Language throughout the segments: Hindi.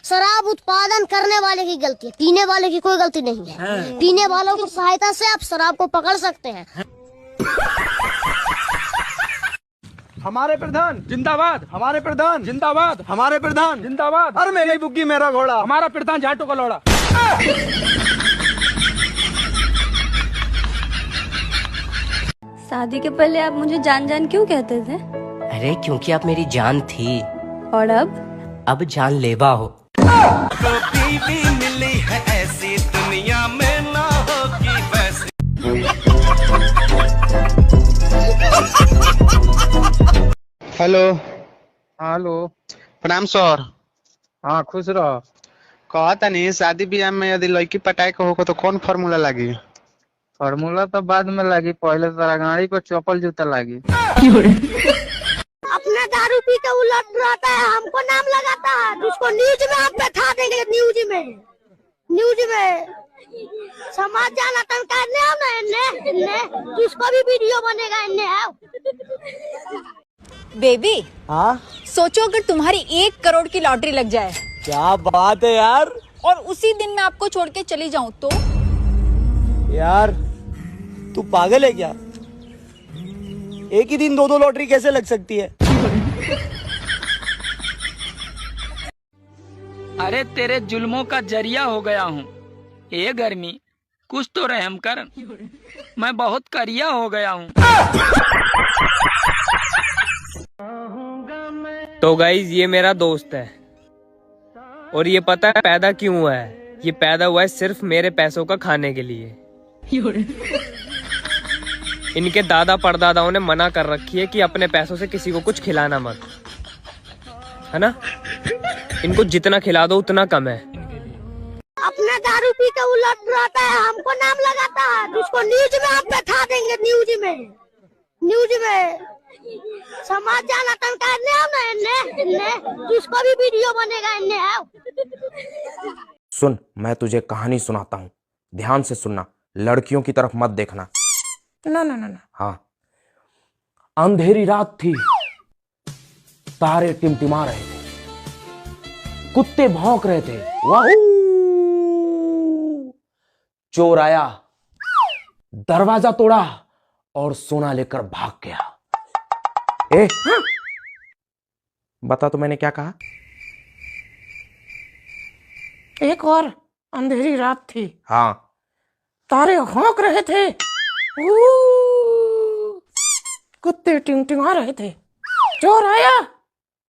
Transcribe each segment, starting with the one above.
शराब उत्पादन करने वाले की गलती है, पीने वाले की कोई गलती नहीं है। पीने वालों की सहायता से आप शराब को पकड़ सकते हैं। हमारे प्रधान जिंदाबाद, हमारे प्रधान जिंदाबाद, हमारे प्रधान जिंदाबाद। अरे मेरी बुग्गी मेरा घोड़ा। हमारा प्रधान झाटू का लौड़ा। शादी के पहले आप मुझे जान जान क्यों कहते थे? अरे क्योंकि आप मेरी जान थी। और अब जानलेवा हो। बीवी मिली है ऐसी दुनिया में ना होगी वैसी। हेलो हेलो, प्रणाम सर। हाँ खुश रहो। कहता नहीं शादी ब्याह में यदि लड़की पटाए के होगा तो कौन फार्मूला लगी? फार्मूला तो बाद में लगी, पहले तो गाड़ी पर चप्पल जूता लगी। अपना दारू पी के उलट रहता है, हमको नाम लगाता है, उसको न्यूज में हम बैठा देंगे। न्यूज में समाचार करने आओ ना, इन्ने उसको भी वीडियो बनेगा। इन्ने आओ बेबी। हाँ सोचो अगर तुम्हारी 1 करोड़ की लॉटरी लग जाए। क्या बात है यार। और उसी दिन मैं आपको छोड़ के चली जाऊं तो? यार तू पागल है क्या? एक ही दिन 2 लॉटरी कैसे लग सकती है? अरे तेरे जुल्मों का जरिया हो गया हूँ। ये गर्मी कुछ तो रहम कर, मैं बहुत करिया हो गया हूँ। तो गाइज ये मेरा दोस्त है और ये पता है पैदा क्यों हुआ है? ये पैदा हुआ है सिर्फ मेरे पैसों का खाने के लिए। इनके दादा परदादाओं ने मना कर रखी है कि अपने पैसों से किसी को कुछ खिलाना मत, है ना? इनको जितना खिला दो उतना कम है। अपना दारू पी के उलट रहता है, हमको नाम लगाता है, उसको न्यूज में हम बैठा देंगे। न्यूज में समाचार करने आओ ना, इन्ने उसको भी वीडियो बनेगा। इन्ने आओ। सुन, मैं तुझे कहानी सुनाता हूँ, ध्यान से सुनना, लड़कियों की तरफ मत देखना। ना। हाँ, अंधेरी रात थी, तारे टिमटिमा रहे थे, कुत्ते भौंक रहे थे। वाहू! चोर आया, दरवाजा तोड़ा और सोना लेकर भाग गया। बता तो मैंने क्या कहा? एक और अंधेरी रात थी, हाँ, तारे भौंक रहे थे, कुत्ते टिमटिमा रहे थे, चोर आया,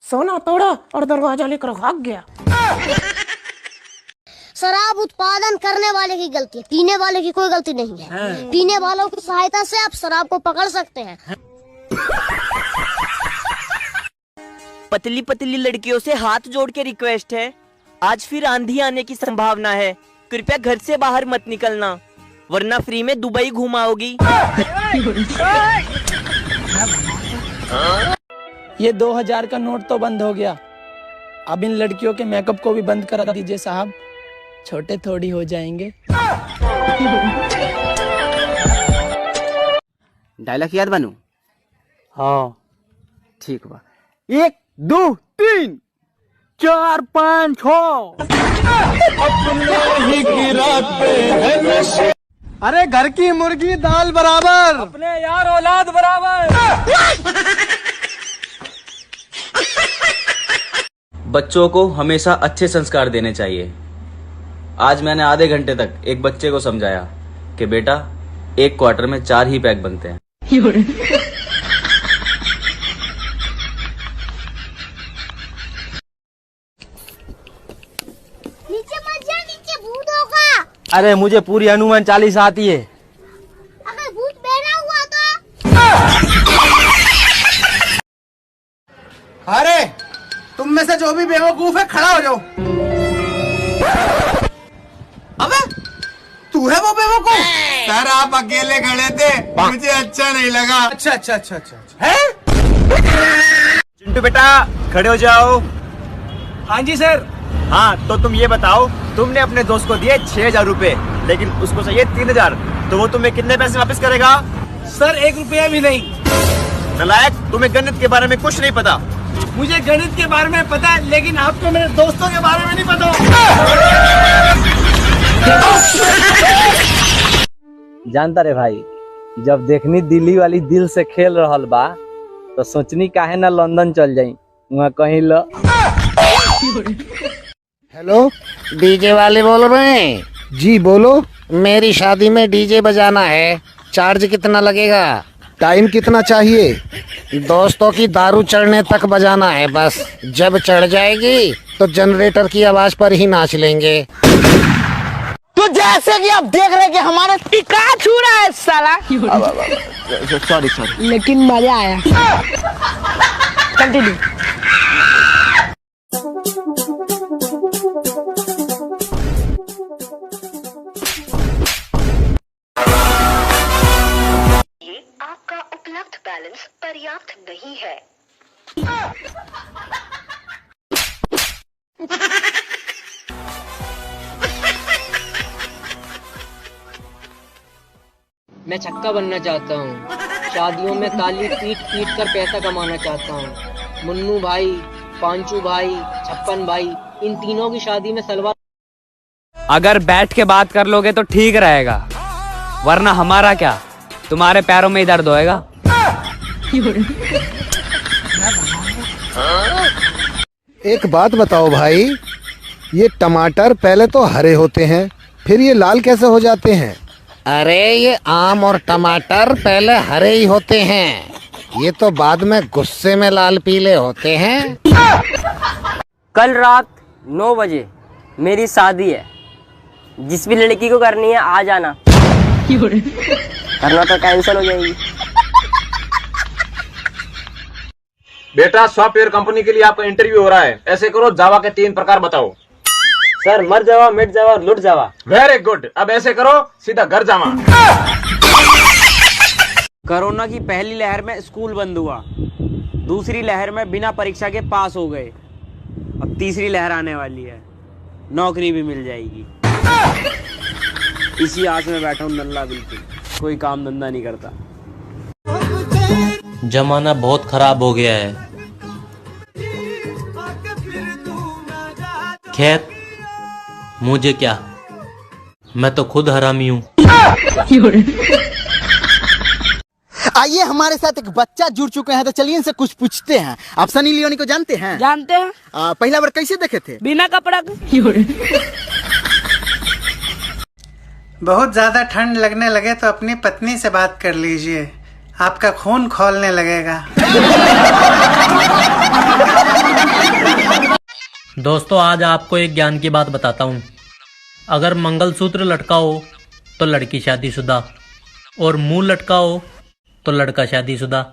सोना तोड़ा और दरवाजा लेकर भाग गया। शराब उत्पादन करने वाले की गलती है, पीने वाले की कोई गलती नहीं है। पीने वालों की सहायता से आप शराब को पकड़ सकते हैं। पतली पतली लड़कियों से हाथ जोड़ के रिक्वेस्ट है, आज फिर आंधी आने की संभावना है, कृपया घर से बाहर मत निकलना वरना फ्री में दुबई घुमाओगी। ये 2000 का नोट तो बंद हो गया, अब इन लड़कियों के मेकअप को भी बंद करा दीजिए साहब, छोटे थोड़ी हो जाएंगे। डायलॉग याद बनू? हाँ ठीक बा। 1 2 3 4 5 6। अरे घर की मुर्गी दाल बराबर, अपने यार औलाद बराबर। बच्चों को हमेशा अच्छे संस्कार देने चाहिए। आज मैंने आधे घंटे तक एक बच्चे को समझाया कि बेटा 1 क्वार्टर में 4 ही पैक बनते हैं। नीचे मत जा, नीचे भूत होगा। अरे मुझे पूरी हनुमान 40 आती है। अगर भूत बहरा हुआ तो? अरे तुम में से जो भी बेवकूफ है खड़ा हो जाओ। अबे तू है वो बेवकूफ? सर आप अकेले खड़े थे, मुझे अच्छा नहीं लगा। अच्छा है? चिंटू बेटा खड़े हो जाओ। हाँ जी सर। हाँ तो तुम ये बताओ, तुमने अपने दोस्त को दिए 6000 रुपए, लेकिन उसको चाहिए 3000, तो वो तुम्हें कितने पैसे वापस करेगा? सर 1 रुपया भी नहीं। नालायक, तुम्हें गणित के बारे में कुछ नहीं पता। मुझे गणित के बारे में पता है, लेकिन आपको मेरे दोस्तों के बारे में नहीं पता। जानता रे भाई, जब देखनी दिल्ली वाली दिल से खेल रहल बा तो सोचनी काहे ना लंदन चल जाई, वहाँ कहीं लो। हेलो, डीजे वाले बोल रहे हैं? जी बोलो। मेरी शादी में डीजे बजाना है, चार्ज कितना लगेगा? टाइम कितना चाहिए? दोस्तों की दारू चढ़ने तक बजाना है बस, जब चढ़ जाएगी तो जनरेटर की आवाज पर ही नाच लेंगे। तो जैसे कि आप देख रहे हैं कि हमारे टिका छू रहा है साला। सॉरी लेकिन मजा आया। कंटिन्यू। आपका उपलब्ध बैलेंस पर्याप्त नहीं है। मैं छक्का बनना चाहता हूँ, शादियों में ताली पीट पीट कर पैसा कमाना चाहता हूँ। मुन्नू भाई, पांचू भाई, छप्पन भाई, इन तीनों की शादी में सलवार। अगर बैठ के बात कर लोगे तो ठीक रहेगा, वरना हमारा क्या, तुम्हारे पैरों में ही दर्द होएगा। एक बात बताओ भाई, ये टमाटर पहले तो हरे होते हैं, फिर ये लाल कैसे हो जाते हैं? अरे ये आम और टमाटर पहले हरे ही होते हैं, ये तो बाद में गुस्से में लाल पीले होते हैं। कल रात 9 बजे मेरी शादी है, जिस भी लड़की को करनी है आ जाना, करना तो कैंसिल हो जाएगी। बेटा, सॉफ्टवेयर कंपनी के लिए आपका इंटरव्यू हो रहा है। ऐसे करो, जावा के 3 प्रकार बताओ। सर, मर जावा, मिट जावा, लुट जावा। Very good. अब ऐसे करो, सीधा घर जावा। कोरोना की पहली लहर में स्कूल बंद हुआ, दूसरी लहर में बिना परीक्षा के पास हो गए, अब तीसरी लहर आने वाली है, नौकरी भी मिल जाएगी। इसी आस में बैठा हूँ नल्ला, बिल्कुल कोई काम धंधा नहीं करता। जमाना बहुत खराब हो गया है। खैर, मुझे क्या, मैं तो खुद हरामी हूँ। आइए, हमारे साथ एक बच्चा जुड़ चुके हैं, तो चलिए इनसे कुछ पूछते हैं। आप सनी लियोनी को जानते हैं? जानते हैं। पहला बार कैसे देखे थे? बिना कपड़ा के। बहुत ज्यादा ठंड लगने लगे तो अपनी पत्नी से बात कर लीजिए, आपका खून खौलने लगेगा। दोस्तों, आज आपको एक ज्ञान की बात बताता हूँ। अगर मंगलसूत्र लटका हो तो लड़की शादीशुदा, और मुंह लटका हो तो लड़का शादीशुदा।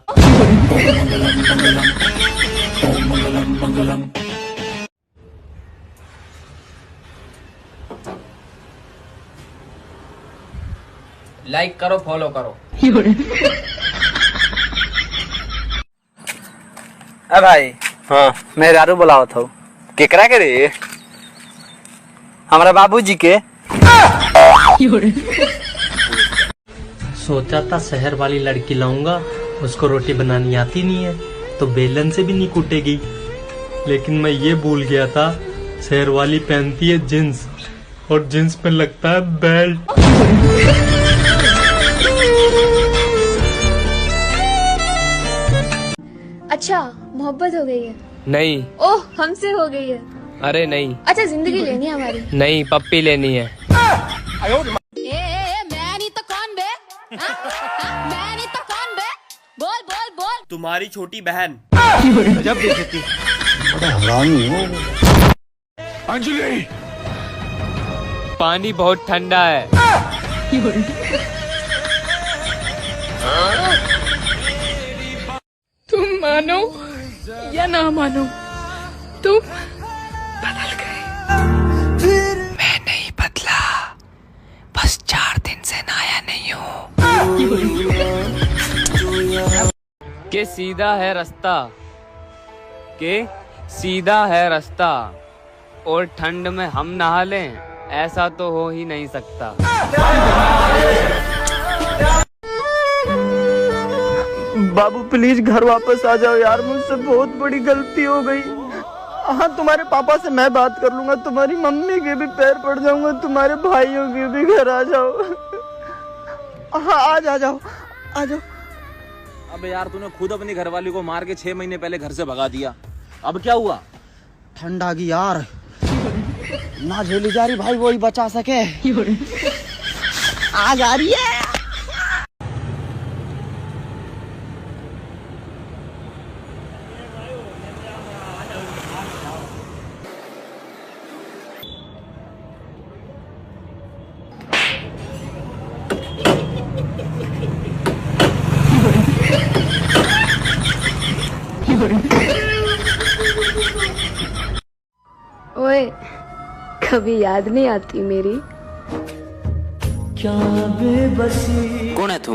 लाइक करो, फॉलो करो। भाई, हाँ, मैं रारू बुलावत हूँ। केकरा के रे? हमारा बाबूजी के। सोचा था शहर वाली लड़की लाऊंगा, उसको रोटी बनानी आती नहीं है तो बेलन से भी नहीं कूटेगी, लेकिन मैं ये भूल गया था शहर वाली पहनती है जींस, और जींस पे लगता है बेल्ट। अच्छा, मोहब्बत हो गई है? नहीं। ओह, हमसे हो गई है? अरे नहीं। अच्छा, जिंदगी लेनी है हमारी? नहीं, पप्पी लेनी है। मैं तो कौन बे? मैं तो कौन बे? बोल बोल बोल। तुम्हारी छोटी बहन। जब देखती अंजलि, पानी बहुत ठंडा है। तुम मानो या ना मानो, तुम बदल गए। मैं नहीं बदला, बस 4 दिन से नहाया नहीं हूँ। के सीधा है रास्ता, के सीधा है रास्ता, और ठंड में हम नहा लें, ऐसा तो हो ही नहीं सकता। बाबू प्लीज घर वापस आ जाओ यार, मुझसे बहुत बड़ी गलती हो गई। हाँ तुम्हारे पापा से मैं बात कर लूंगा, तुम्हारी मम्मी के भी पैर पड़ जाऊंगा, तुम्हारे भाइयों के भी घर आ जाओ। हाँ आ जाओ आ जाओ। अबे यार तूने खुद अपनी घरवाली को मार के 6 महीने पहले घर से भगा दिया, अब क्या हुआ? ठंड आ गई यार, ना झेली जा रही भाई, वही बचा सके। आ जा रही है। ओए कभी याद नहीं आती मेरी? कौन है तू?